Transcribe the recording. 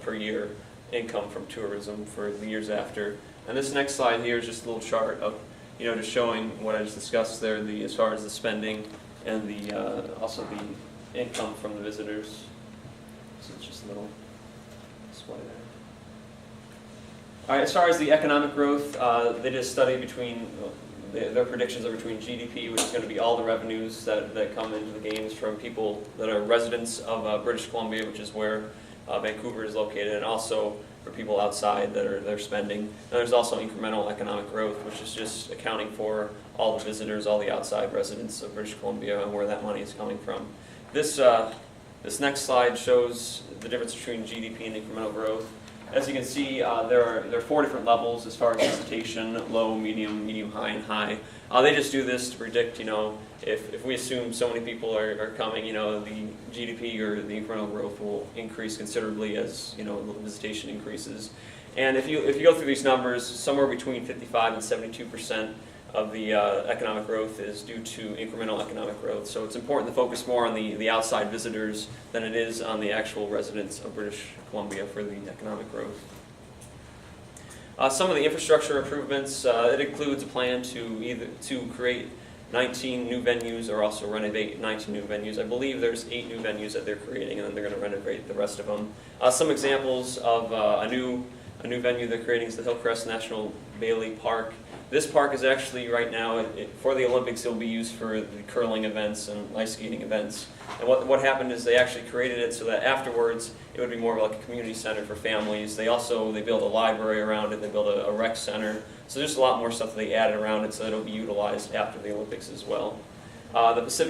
per year income from tourism for the years after. And this next slide here is just a little chart of, just showing what I just discussed there, as far as the spending and also the income from the visitors. So it's just a little display there. All right, as far as the economic growth, they did a study between, their predictions are between GDP, which is going to be all the revenues that come into the games from people that are residents of British Columbia, which is where Vancouver is located, and also for people outside that are spending. And there's also incremental economic growth, which is just accounting for all the visitors, all the outside residents of British Columbia, and where that money is coming from. This next slide shows the difference between GDP and incremental growth. As you can see, there are 4 different levels as far as visitation: low, medium high, and high. They just do this to predict, if we assume so many people are coming, the GDP or the incremental growth will increase considerably as the visitation increases. And if you go through these numbers, somewhere between 55 and 72% of the economic growth is due to incremental economic growth. So it's important to focus more on the outside visitors than it is on the actual residents of British Columbia for the economic growth. Some of the infrastructure improvements, it includes a plan to create 19 new venues or also renovate 19 new venues. I believe there's 8 new venues that they're creating, and then they're going to renovate the rest of them. Some examples of a new venue they're creating is the Hillcrest National Bailey Park. This park is actually, right now, for the Olympics, it will be used for the curling events and ice skating events. And what happened is they actually created it so that afterwards it would be more like a community center for families. They built a library around it, they built a rec center. So there's a lot more stuff that they added around it so that it will be utilized after the Olympics as well. The Pacific